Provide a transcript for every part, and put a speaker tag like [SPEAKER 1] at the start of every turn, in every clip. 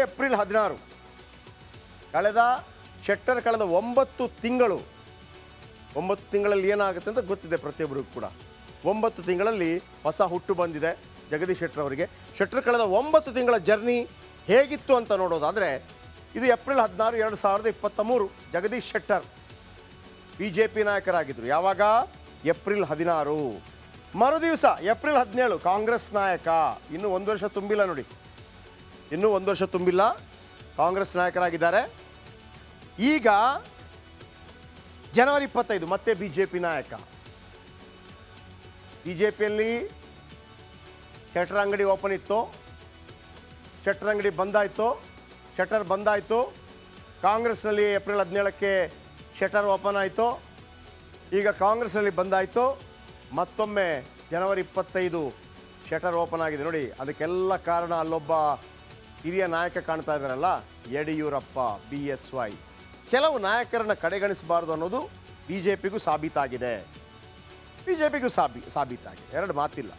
[SPEAKER 1] April 16 Shettar ಕಳೆದ 9 ತಿಂಗಳು 9 ತಿಂಗಳಲ್ಲಿ ಏನಾಗುತ್ತೆ ಅಂತ ಗೊತ್ತಿದೆ ಪ್ರತಿಯೊಬ್ಬರಿಗೂ ಕೂಡ. 9 ತಿಂಗಳಲ್ಲಿ ಹೊಸ ಹುಟ್ಟು ಬಂದಿದೆ ಜಗದೀಶ್ ಶೆಟ್ಟರ್ ಅವರಿಗೆ. ಶೆಟ್ಟರ್ ಕಳೆದ 9 ತಿಂಗಳ ಜರ್ನಿ ಹೇಗಿತ್ತು ಅಂತ ನೋಡೋದಾದರೆ ಇದು ಏಪ್ರಿಲ್ 16, 2023. ಜಗದೀಶ್ ಶೆಟ್ಟರ್ BJP ನಾಯಕರಾಗಿದ್ದರು. ಯಾವಾಗ? ಏಪ್ರಿಲ್ 16. ಮರುದಿವಸ ಏಪ್ರಿಲ್ 17 ಕಾಂಗ್ರೆಸ್ ನಾಯಕ. ಇನ್ನೂ 1 ವರ್ಷ ತುಂಬಿಲ್ಲ ನೋಡಿ, ಇನ್ನೂ 1 ವರ್ಷ ತುಂಬಿಲ್ಲ, ಕಾಂಗ್ರೆಸ್ ನಾಯಕರಾಗಿದ್ದಾರೆ. ಈಗ ಜನವರಿ 25 ಮತ್ತೆ BJP ನಾಯಕ. BJPಯಲ್ಲಿ ಶೆಟ್ಟರ್ ಅಂಗಡಿ ಓಪನ್ ಇತ್ತು, ಶೆಟ್ಟರ್ ಅಂಗಡಿ ಬಂದಾಯಿತು, ಶೆಟ್ಟರ್ ಬಂದಾಯಿತು. ಕಾಂಗ್ರೆಸ್ನಲ್ಲಿ ಏಪ್ರಿಲ್ 17ಕ್ಕೆ ಶೆಟ್ಟರ್ ಓಪನ್ ಆಯಿತು. ಈಗ ಕಾಂಗ್ರೆಸ್ನಲ್ಲಿ ಬಂದಾಯಿತು, ಮತ್ತೊಮ್ಮೆ ಜನವರಿ 25 ಶೆಟ್ಟರ್ ಓಪನ್ ಆಗಿದೆ ನೋಡಿ. ಅದಕ್ಕೆಲ್ಲ ಕಾರಣ ಅಲ್ಲೊಬ್ಬ ಹಿರಿಯ ನಾಯಕ ಕಾಣ್ತಾ ಇದ್ದಾರಲ್ಲ, ಯಡಿಯೂರಪ್ಪ, BSY. ಕೆಲವು ನಾಯಕರನ್ನು ಕಡೆಗಣಿಸಬಾರ್ದು ಅನ್ನೋದು BJPಗೂ ಸಾಬೀತಾಗಿದೆ, BJPಗೂ ಸಾಬೀತಾಗಿದೆ, ಎರಡು ಮಾತಿಲ್ಲ.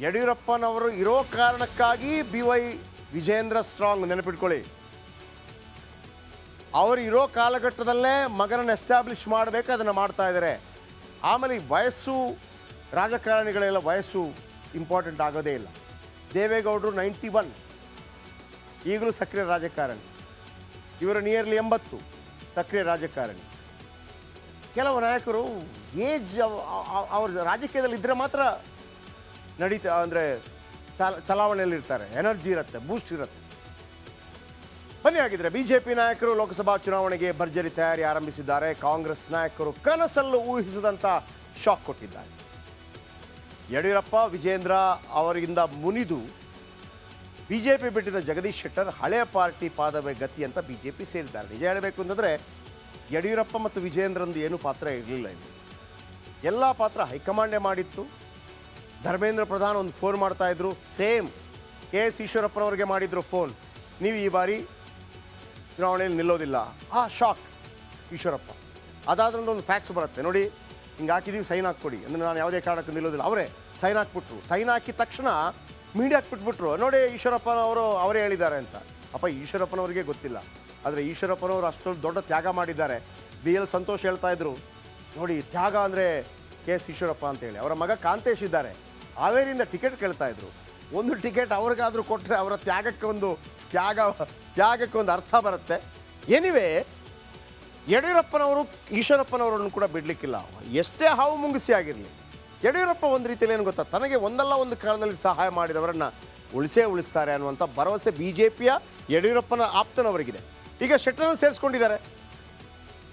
[SPEAKER 1] ಯಡಿಯೂರಪ್ಪನವರು ಇರೋ ಕಾರಣಕ್ಕಾಗಿ BY ವಿಜೇಂದ್ರ ಸ್ಟ್ರಾಂಗ್, ನೆನಪಿಟ್ಕೊಳ್ಳಿ. ಅವರು ಇರೋ ಕಾಲಘಟ್ಟದಲ್ಲೇ ಮಗನನ್ನು ಎಸ್ಟಾಬ್ಲಿಷ್ ಮಾಡಬೇಕು, ಅದನ್ನು ಮಾಡ್ತಾ ಇದ್ದಾರೆ. ಆಮೇಲೆ ವಯಸ್ಸು, ರಾಜಕಾರಣಿಗಳೆಲ್ಲ ವಯಸ್ಸು ಇಂಪಾರ್ಟೆಂಟ್ ಆಗೋದೇ ಇಲ್ಲ. ದೇವೇಗೌಡರು 91, ಈಗಲೂ ಸಕ್ರಿಯ ರಾಜಕಾರಣಿ. ಇವರು ನಿಯರ್ಲಿ 80, ಸಕ್ರಿಯ ರಾಜಕಾರಣಿ. ಕೆಲವು ನಾಯಕರು ಏಜ್ ಅವ್ರ ರಾಜಕೀಯದಲ್ಲಿ ಇದ್ದರೆ ಮಾತ್ರ ನಡೀತಾ, ಅಂದರೆ ಚಲಾವಣೆಯಲ್ಲಿರ್ತಾರೆ, ಎನರ್ಜಿ ಇರುತ್ತೆ, ಬೂಸ್ಟ್ ಇರುತ್ತೆ. ಬನ್ನಿ, ಆಗಿದ್ರೆ BJP ನಾಯಕರು ಲೋಕಸಭಾ ಚುನಾವಣೆಗೆ ಭರ್ಜರಿ ತಯಾರಿ ಆರಂಭಿಸಿದ್ದಾರೆ. ಕಾಂಗ್ರೆಸ್ ನಾಯಕರು ಕನಸಲ್ಲೂ ಊಹಿಸಿದಂಥ ಶಾಕ್ ಕೊಟ್ಟಿದ್ದಾರೆ. ಯಡಿಯೂರಪ್ಪ, ವಿಜೇಂದ್ರ ಅವರಿಂದ ಮುನಿದು BJP ಬಿಟ್ಟಿದ್ದ ಜಗದೀಶ್ ಶೆಟ್ಟರ್ ಹಳೆಯ ಪಾರ್ಟಿ ಪಾದವೇ ಗತಿ ಅಂತ BJP ಸೇರಿದ್ದಾರೆ. ನಿಜ ಹೇಳಬೇಕು ಅಂತಂದರೆ ಯಡಿಯೂರಪ್ಪ ಮತ್ತು ವಿಜೇಂದ್ರಂದು ಏನೂ ಪಾತ್ರ ಇರಲಿಲ್ಲ ಇಲ್ಲಿ. ಎಲ್ಲ ಪಾತ್ರ ಹೈಕಮಾಂಡೇ ಮಾಡಿತ್ತು. ಧರ್ಮೇಂದ್ರ ಪ್ರಧಾನ್ ಒಂದು ಫೋನ್ ಮಾಡ್ತಾಯಿದ್ರು, ಸೇಮ್ KS ಈಶ್ವರಪ್ಪನವ್ರಿಗೆ ಮಾಡಿದ್ರು ಫೋನ್, ನೀವು ಈ ಬಾರಿ ಚುನಾವಣೆಯಲ್ಲಿ ನಿಲ್ಲೋದಿಲ್ಲ. ಶಾಕ್ ಈಶ್ವರಪ್ಪ. ಅದಾದ್ರಿಂದ ಒಂದು ಫ್ಯಾಕ್ಸ್ ಬರುತ್ತೆ ನೋಡಿ, ಹಿಂಗೆ ಹಾಕಿದ್ದೀವಿ, ಸೈನ್ ಹಾಕ್ಕೊಡಿ ಅಂದರೆ ನಾನು ಯಾವುದೇ ಕಾರಣಕ್ಕೂ ನಿಲ್ಲೋದಿಲ್ಲ. ಅವರೇ ಸೈನ್ ಹಾಕ್ಬಿಟ್ರು. ಸೈನ್ ಹಾಕಿದ ತಕ್ಷಣ ಮೀಡಿಯಾಕ್ಕೆ ಬಿಟ್ಬಿಟ್ರು, ನೋಡಿ ಈಶ್ವರಪ್ಪನವರು ಅವರೇ ಹೇಳಿದ್ದಾರೆ ಅಂತ. ಅಪ್ಪ, ಈಶ್ವರಪ್ಪನವರಿಗೆ ಗೊತ್ತಿಲ್ಲ, ಆದರೆ ಈಶ್ವರಪ್ಪನವರು ಅಷ್ಟೊಂದು ದೊಡ್ಡ ತ್ಯಾಗ ಮಾಡಿದ್ದಾರೆ. BL ಸಂತೋಷ್ ಹೇಳ್ತಾ ಇದ್ರು ನೋಡಿ, ತ್ಯಾಗ ಅಂದರೆ KS ಈಶ್ವರಪ್ಪ ಅಂತೇಳಿ. ಅವರ ಮಗ ಕಾಂತೇಶ್ ಇದ್ದಾರೆ, ಹಾವೇರಿಯಿಂದ ಟಿಕೆಟ್ ಕೇಳ್ತಾ ಇದ್ರು. ಒಂದು ಟಿಕೆಟ್ ಅವ್ರಿಗಾದರೂ ಕೊಟ್ಟರೆ ಅವರ ತ್ಯಾಗಕ್ಕೆ ಒಂದು ಅರ್ಥ ಬರುತ್ತೆ. ಎನಿವೇ, ಯಡಿಯೂರಪ್ಪನವರು ಈಶ್ವರಪ್ಪನವರನ್ನು ಕೂಡ ಬಿಡಲಿಕ್ಕಿಲ್ಲ. ಎಷ್ಟೇ ಹಾವು ಮುಂಗಿಸಿ ಆಗಿರಲಿ, ಯಡಿಯೂರಪ್ಪ ಒಂದು ರೀತಿಯಲ್ಲಿ ಏನು ಗೊತ್ತಾ, ತನಗೆ ಒಂದಲ್ಲ ಒಂದು ಕಾರಣದಲ್ಲಿ ಸಹಾಯ ಮಾಡಿದವರನ್ನು ಉಳಿಸ್ತಾರೆ ಅನ್ನುವಂಥ ಭರವಸೆ BJPಯ ಯಡಿಯೂರಪ್ಪನ ಆಪ್ತನವರಿಗಿದೆ. ಈಗ ಶೆಟ್ಟರನ್ನು ಸೇರಿಸ್ಕೊಂಡಿದ್ದಾರೆ,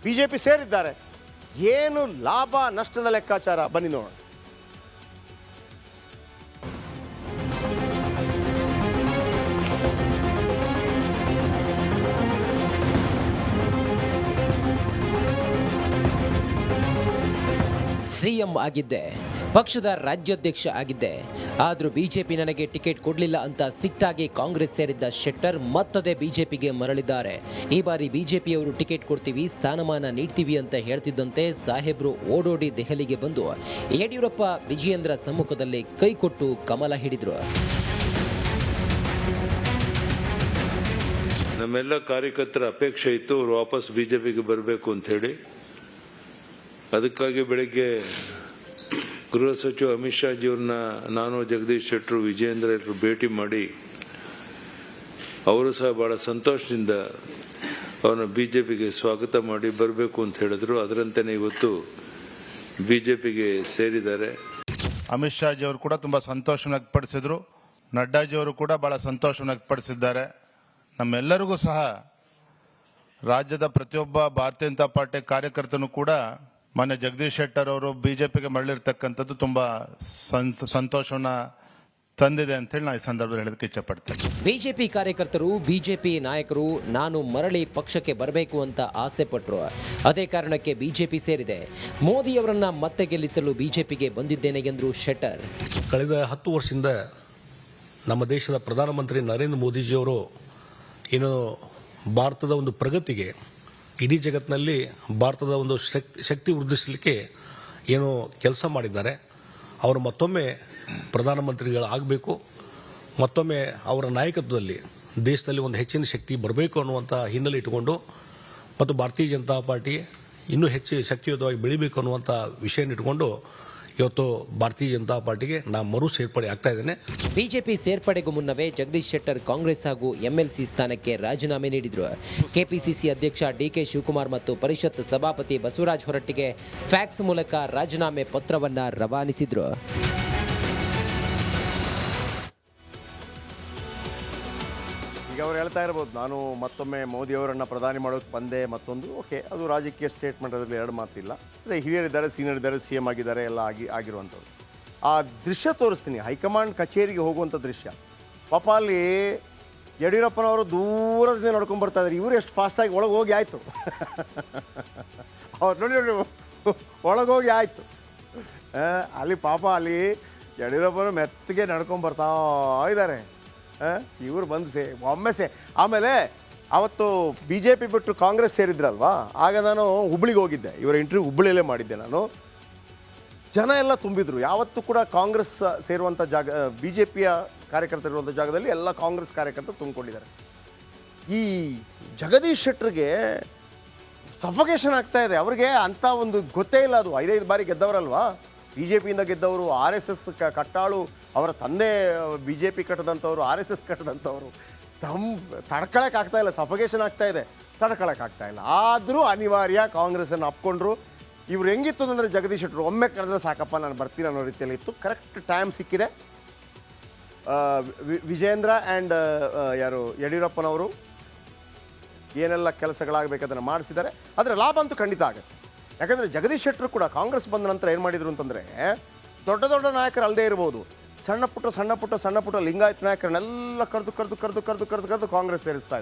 [SPEAKER 1] BJP ಸೇರಿದ್ದಾರೆ. ಏನು ಲಾಭ ನಷ್ಟದ ಲೆಕ್ಕಾಚಾರ, ಬನ್ನಿ ನೋಡೋಣ.
[SPEAKER 2] CM ಆಗಿದ್ದೆ, ಪಕ್ಷದ ರಾಜ್ಯಾಧ್ಯಕ್ಷ ಆಗಿದ್ದೆ, ಆದರೂ BJP ನನಗೆ ಟಿಕೆಟ್ ಕೊಡಲಿಲ್ಲ ಅಂತ ಸಿಟ್ಟಾಗಿ ಕಾಂಗ್ರೆಸ್ ಸೇರಿದ್ದ ಶೆಟ್ಟರ್ ಮತ್ತದೇ BJPಗೆ ಮರಳಿದ್ದಾರೆ. ಈ ಬಾರಿ BJPಯವರು ಟಿಕೆಟ್ ಕೊಡ್ತೀವಿ, ಸ್ಥಾನಮಾನ ನೀಡ್ತೀವಿ ಅಂತ ಹೇಳ್ತಿದ್ದಂತೆ ಸಾಹೇಬ್ರು ಓಡೋಡಿ ದೆಹಲಿಗೆ ಬಂದು ಯಡಿಯೂರಪ್ಪ, ವಿಜಯೇಂದ್ರ ಸಮ್ಮುಖದಲ್ಲಿ ಕೈಕೊಟ್ಟು ಕಮಲ ಹಿಡಿದ್ರು.
[SPEAKER 3] ನಮ್ಮೆಲ್ಲ ಕಾರ್ಯಕರ್ತರ ಅಪೇಕ್ಷೆ ಇತ್ತು ಅವರು ವಾಪಸ್ BJPಗೆ ಬರಬೇಕು ಅಂತ ಹೇಳಿ. ಅದಕ್ಕಾಗಿ ಬೆಳಗ್ಗೆ ಗೃಹ ಸಚಿವ ಅಮಿತ್ ಶಾ ಜಿಯವ್ರನ್ನ ನಾನು, ಜಗದೀಶ್ ಶೆಟ್ಟರು, ವಿಜೇಂದ್ರ ಎಲ್ಲರೂ ಭೇಟಿ ಮಾಡಿ ಅವರು ಸಹ ಬಹಳ ಸಂತೋಷದಿಂದ ಅವರನ್ನು BJPಗೆ ಸ್ವಾಗತ ಮಾಡಿ ಬರಬೇಕು ಅಂತ ಹೇಳಿದ್ರು. ಅದರಂತೆಯೇ ಇವತ್ತು BJPಗೆ ಸೇರಿದ್ದಾರೆ.
[SPEAKER 4] ಅಮಿತ್ ಶಾ ಜಿಯವರು ಕೂಡ ತುಂಬಾ ಸಂತೋಷವನ್ನು ವ್ಯಕ್ತಪಡಿಸಿದ್ರು. ನಡ್ಡಾಜಿಯವರು ಕೂಡ ಬಹಳ ಸಂತೋಷವನ್ನು ವ್ಯಕ್ತಪಡಿಸಿದ್ದಾರೆ. ನಮ್ಮೆಲ್ಲರಿಗೂ ಸಹ ರಾಜ್ಯದ ಪ್ರತಿಯೊಬ್ಬ ಭಾರತೀಯ ಜನತಾ ಪಾರ್ಟಿ ಕಾರ್ಯಕರ್ತನು ಕೂಡ ಮೊನ್ನೆ ಜಗದೀಶ್ ಶೆಟ್ಟರ್ ಅವರು BJPಗೆ ಮರಳಿರ್ತಕ್ಕಂಥದ್ದು ತುಂಬಾ ಸಂತೋಷವನ್ನ ತಂದಿದೆ ಅಂತ ಹೇಳಿ ನಾನು ಈ ಸಂದರ್ಭದಲ್ಲಿ ಹೇಳೋದಕ್ಕೆ ಇಚ್ಛಪಡ್ತೇನೆ.
[SPEAKER 2] BJP ಕಾರ್ಯಕರ್ತರು, BJP ನಾಯಕರು ನಾನು ಮರಳಿ ಪಕ್ಷಕ್ಕೆ ಬರಬೇಕು ಅಂತ ಆಸೆ ಪಟ್ಟರು. ಅದೇ ಕಾರಣಕ್ಕೆ BJP ಸೇರಿದೆ. ಮೋದಿಯವರನ್ನ ಮತ್ತೆ ಗೆಲ್ಲಿಸಲು BJPಗೆ ಬಂದಿದ್ದೇನೆ ಎಂದರು ಶೆಟ್ಟರ್.
[SPEAKER 5] ಕಳೆದ 10 ವರ್ಷದಿಂದ ನಮ್ಮ ದೇಶದ ಪ್ರಧಾನಮಂತ್ರಿ ನರೇಂದ್ರ ಮೋದಿಜಿಯವರು ಏನು ಭಾರತದ ಒಂದು ಪ್ರಗತಿಗೆ, ಇಡೀ ಜಗತ್ತಿನಲ್ಲಿ ಭಾರತದ ಒಂದು ಶಕ್ತಿ ವೃದ್ಧಿಸಲಿಕ್ಕೆ ಏನು ಕೆಲಸ ಮಾಡಿದ್ದಾರೆ. ಅವರು ಮತ್ತೊಮ್ಮೆ ಪ್ರಧಾನಮಂತ್ರಿಗಳಾಗಬೇಕು, ಮತ್ತೊಮ್ಮೆ ಅವರ ನಾಯಕತ್ವದಲ್ಲಿ ದೇಶದಲ್ಲಿ ಒಂದು ಹೆಚ್ಚಿನ ಶಕ್ತಿ ಬರಬೇಕು ಅನ್ನುವಂಥ ಹಿನ್ನೆಲೆ ಇಟ್ಟುಕೊಂಡು ಮತ್ತು ಭಾರತೀಯ ಜನತಾ ಪಾರ್ಟಿ ಇನ್ನೂ ಹೆಚ್ಚು ಶಕ್ತಿಯುತವಾಗಿ ಬೆಳಿಬೇಕು ಅನ್ನುವಂಥ ವಿಷಯ ಇಟ್ಕೊಂಡು ಇವತ್ತು ಭಾರತೀಯ ಜನತಾ ಪಾರ್ಟಿಗೆ ನಾನು ಮರು ಸೇರ್ಪಡೆ ಆಗ್ತಾ ಇದ್ದೇನೆ.
[SPEAKER 2] ಬಿಜೆಪಿ ಸೇರ್ಪಡೆಗೂ ಮುನ್ನವೇ ಜಗದೀಶ್ ಶೆಟ್ಟರ್ ಕಾಂಗ್ರೆಸ್ ಹಾಗೂ ಎಂಎಲ್ಸಿ ಸ್ಥಾನಕ್ಕೆ ರಾಜೀನಾಮೆ ನೀಡಿದ್ರು. ಕೆಪಿಸಿಸಿ ಅಧ್ಯಕ್ಷ ಡಿಕೆ ಶಿವಕುಮಾರ್ ಮತ್ತು ಪರಿಷತ್ ಸಭಾಪತಿ ಬಸವರಾಜ ಹೊರಟ್ಟಿಗೆ ಫ್ಯಾಕ್ಸ್ ಮೂಲಕ ರಾಜೀನಾಮೆ ಪತ್ರವನ್ನ ರವಾನಿಸಿದ್ರು.
[SPEAKER 1] ಈಗ ಅವ್ರು ಹೇಳ್ತಾ ಇರ್ಬೋದು, ನಾನು ಮತ್ತೊಮ್ಮೆ ಮೋದಿಯವರನ್ನು ಪ್ರಧಾನಿ ಮಾಡೋಕ್ಕೆ ಬಂದೆ ಮತ್ತೊಂದು. ಓಕೆ, ಅದು ರಾಜಕೀಯ ಸ್ಟೇಟ್ಮೆಂಟ್, ಅದರಲ್ಲಿ ಎರಡು ಮಾತಿಲ್ಲ. ಅಂದರೆ ಹಿರಿಯರಿದ್ದಾರೆ, ಸೀನಿಯರ್ ಇದ್ದಾರೆ, ಸಿ ಎಮ್ ಆಗಿದ್ದಾರೆ, ಎಲ್ಲ ಆಗಿರುವಂಥದ್ದು. ಆ ದೃಶ್ಯ ತೋರಿಸ್ತೀನಿ, ಹೈಕಮಾಂಡ್ ಕಚೇರಿಗೆ ಹೋಗುವಂಥ ದೃಶ್ಯ. ಪಾಪ ಅಲ್ಲಿ ಯಡಿಯೂರಪ್ಪನವರು ದೂರದಿಂದ ನಡ್ಕೊಂಡು ಬರ್ತಾ ಇದ್ದಾರೆ. ಇವರು ಎಷ್ಟು ಫಾಸ್ಟಾಗಿ ಒಳಗೆ ಹೋಗಿ ಆಯಿತು. ಅವ್ರು ನೋಡಿ ಒಳಗೆ ಹೋಗಿ ಆಯಿತು. ಅಲ್ಲಿ ಪಾಪ ಅಲ್ಲಿ ಯಡಿಯೂರಪ್ಪನ ಮೆತ್ತಗೆ ನಡ್ಕೊಂಡು ಬರ್ತಾ ಇದ್ದಾರೆ. ಇವರು ಬಂದು ಆಮೇಲೆ ಅವತ್ತು ಬಿ ಜೆ ಪಿ ಬಿಟ್ಟು ಕಾಂಗ್ರೆಸ್ ಸೇರಿದ್ರಲ್ವಾ, ಆಗ ನಾನು ಹುಬ್ಳಿಗೆ ಹೋಗಿದ್ದೆ. ಇವರ ಇಂಟರ್ವ್ಯೂ ಹುಬ್ಬಳ್ಳಿಯಲ್ಲೇ ಮಾಡಿದ್ದೆ ನಾನು. ಜನ ಎಲ್ಲ ತುಂಬಿದ್ರು. ಯಾವತ್ತೂ ಕೂಡ ಕಾಂಗ್ರೆಸ್ ಸೇರುವಂಥ ಜಾಗ, ಬಿ ಜೆ ಪಿಯ ಕಾರ್ಯಕರ್ತರಿರುವಂಥ ಜಾಗದಲ್ಲಿ ಎಲ್ಲ ಕಾಂಗ್ರೆಸ್ ಕಾರ್ಯಕರ್ತರು ತುಂಬಿಕೊಂಡಿದ್ದಾರೆ. ಈ ಜಗದೀಶ್ ಶೆಟ್ಟರ್ಗೆ ಸಫೋಕೇಶನ್ ಆಗ್ತಾ ಇದೆ. ಅವ್ರಿಗೆ ಅಂಥ ಒಂದು ಗೊತ್ತೇ ಇಲ್ಲ. ಅದು 5 ಬಾರಿ ಗೆದ್ದವರಲ್ವಾ, ಬಿ ಜೆ ಪಿಯಿಂದ ಗೆದ್ದವರು, ಆರ್ ಎಸ್ ಎಸ್ ಕಟ್ಟಾಳು, ಅವರ ತಂದೆ ಬಿ ಜೆ ಪಿ ಕಟ್ಟದಂಥವ್ರು, ಆರ್ ಎಸ್ ಎಸ್ ಕಟ್ಟದಂಥವ್ರು. ತಡ್ಕೊಳಕ್ಕಾಗ್ತಾ ಇಲ್ಲ, ಸಫೋಕೇಶನ್ ಆಗ್ತಾ ಇದೆ, ತಡ್ಕೊಳಕ್ಕಾಗ್ತಾ ಇಲ್ಲ. ಆದರೂ ಅನಿವಾರ್ಯ ಕಾಂಗ್ರೆಸ್ಸನ್ನು ಅಪ್ಕೊಂಡ್ರು. ಇವ್ರು ಹೆಂಗಿತ್ತು ಅಂದರೆ ಜಗದೀಶ್ ಶೆಟ್ಟರು ಒಮ್ಮೆ ಕರೆದ್ರೆ ಸಾಕಪ್ಪ ನಾನು ಬರ್ತೀನಿ ಅನ್ನೋ ರೀತಿಯಲ್ಲಿ ಇತ್ತು. ಕರೆಕ್ಟ್ ಟೈಮ್ ಸಿಕ್ಕಿದೆ. ವಿಜೇಂದ್ರ ಆ್ಯಂಡ್ ಯಾರು ಯಡಿಯೂರಪ್ಪನವರು ಏನೆಲ್ಲ ಕೆಲಸಗಳಾಗಬೇಕು ಅದನ್ನು ಮಾಡಿಸಿದ್ದಾರೆ. ಆದರೆ ಲಾಭ ಅಂತೂ ಖಂಡಿತ ಆಗುತ್ತೆ. ಯಾಕಂದರೆ ಜಗದೀಶ್ ಶೆಟ್ಟರು ಕೂಡ ಕಾಂಗ್ರೆಸ್ ಬಂದ ನಂತರ ಏನು ಮಾಡಿದರು ಅಂತಂದರೆ, ದೊಡ್ಡ ದೊಡ್ಡ ನಾಯಕರು ಅಲ್ಲದೇ ಇರ್ಬೋದು, ಸಣ್ಣ ಪುಟ್ಟ ಲಿಂಗಾಯತ್ ನಾಯಕರನ್ನೆಲ್ಲ ಕರೆದು ಕಾಂಗ್ರೆಸ್ ಸೇರಿಸ್ತಾ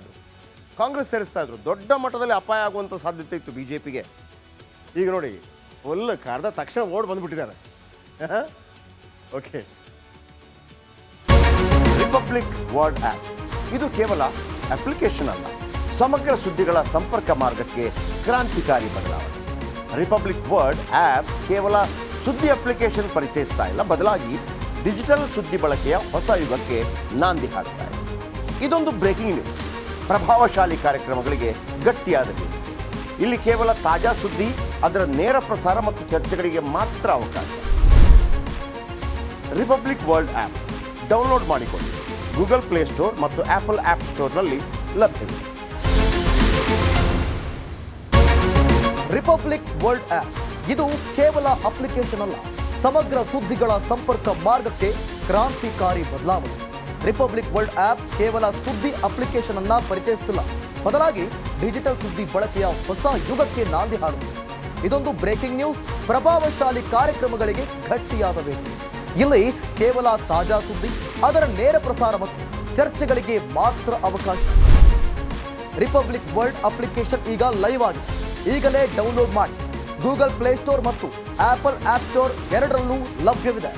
[SPEAKER 1] ಇದ್ರು. ದೊಡ್ಡ ಮಟ್ಟದಲ್ಲಿ ಅಪಾಯ ಆಗುವಂಥ ಸಾಧ್ಯತೆ ಇತ್ತು ಬಿ ಜೆ ಪಿಗೆ. ಈಗ ನೋಡಿ, ಫುಲ್ ಕರೆದ ತಕ್ಷಣ ಓಡ್ ಬಂದುಬಿಟ್ಟಿದ್ದಾರೆ. ಓಕೆ, ರಿಪಬ್ಲಿಕ್ ವರ್ಲ್ಡ್ ಆ್ಯಪ್ ಇದು ಕೇವಲ ಅಪ್ಲಿಕೇಶನ್ ಅಲ್ಲ, ಸಮಗ್ರ ಸುದ್ದಿಗಳ ಸಂಪರ್ಕ ಮಾರ್ಗಕ್ಕೆ ಕ್ರಾಂತಿಕಾರಿ ಬದಲಾವಣೆ. ರಿಪಬ್ಲಿಕ್ ವರ್ಲ್ಡ್ ಆ್ಯಪ್ ಕೇವಲ ಸುದ್ದಿ ಅಪ್ಲಿಕೇಶನ್ ಪರಿಚಯಿಸ್ತಾ ಇಲ್ಲ, ಬದಲಾಗಿ ಡಿಜಿಟಲ್ ಸುದ್ದಿ ಬಳಕೆಯ ಹೊಸ ಯುಗಕ್ಕೆ ನಾಂದಿ ಹಾಡ್ತಾ ಇದೆ. ಇದೊಂದು ಬ್ರೇಕಿಂಗ್ ನ್ಯೂಸ್, ಪ್ರಭಾವಶಾಲಿ ಕಾರ್ಯಕ್ರಮಗಳಿಗೆ ಗಟ್ಟಿಯಾದ ನ್ಯೂಸ್. ಇಲ್ಲಿ ಕೇವಲ ತಾಜಾ ಸುದ್ದಿ, ಅದರ ನೇರ ಪ್ರಸಾರ ಮತ್ತು ಚರ್ಚೆಗಳಿಗೆ ಮಾತ್ರ ಅವಕಾಶ. ರಿಪಬ್ಲಿಕ್ ವರ್ಲ್ಡ್ ಆ್ಯಪ್ ಡೌನ್ಲೋಡ್ ಮಾಡಿಕೊಳ್ಳಿ. ಗೂಗಲ್ ಪ್ಲೇಸ್ಟೋರ್ ಮತ್ತು ಆಪಲ್ ಆ್ಯಪ್ ಸ್ಟೋರ್ನಲ್ಲಿ ಲಭ್ಯವಿದೆ.
[SPEAKER 6] ರಿಪಬ್ಲಿಕ್ ವರ್ಲ್ಡ್ ಆ್ಯಪ್ ಇದು ಕೇವಲ ಅಪ್ಲಿಕೇಶನ್ ಅಲ್ಲ, ಸಮಗ್ರ ಸುದ್ದಿಗಳ ಸಂಪರ್ಕ ಮಾರ್ಗಕ್ಕೆ ಕ್ರಾಂತಿಕಾರಿ ಬದಲಾವಣೆ. ರಿಪಬ್ಲಿಕ್ ವರ್ಲ್ಡ್ ಆ್ಯಪ್ ಕೇವಲ ಸುದ್ದಿ ಅಪ್ಲಿಕೇಶನ್ ಅನ್ನ ಪರಿಚಯಿಸುತ್ತಿಲ್ಲ, ಬದಲಾಗಿ ಡಿಜಿಟಲ್ ಸುದ್ದಿ ಬಳಕೆಯ ಹೊಸ ಯುಗಕ್ಕೆ ನಾಂದಿ ಹಾಡುತ್ತದೆ. ಇದೊಂದು ಬ್ರೇಕಿಂಗ್ ನ್ಯೂಸ್, ಪ್ರಭಾವಶಾಲಿ ಕಾರ್ಯಕ್ರಮಗಳಿಗೆ ಗಟ್ಟಿಯಾದ ವೇದಿಕೆ. ಇಲ್ಲಿ ಕೇವಲ ತಾಜಾ ಸುದ್ದಿ, ಅದರ ನೇರ ಪ್ರಸಾರ ಮತ್ತು ಚರ್ಚೆಗಳಿಗೆ ಮಾತ್ರ ಅವಕಾಶ. ರಿಪಬ್ಲಿಕ್ ವರ್ಲ್ಡ್ ಅಪ್ಲಿಕೇಶನ್ ಈಗ ಲೈವ್ ಆಗಿದೆ. ಈಗಲೇ ಡೌನ್ಲೋಡ್ ಮಾಡಿ. ಗೂಗಲ್ ಪ್ಲೇಸ್ಟೋರ್ ಮತ್ತು ಆಪಲ್ ಆಪ್ ಸ್ಟೋರ್ ಎರಡರಲ್ಲೂ ಲಭ್ಯವಿದೆ.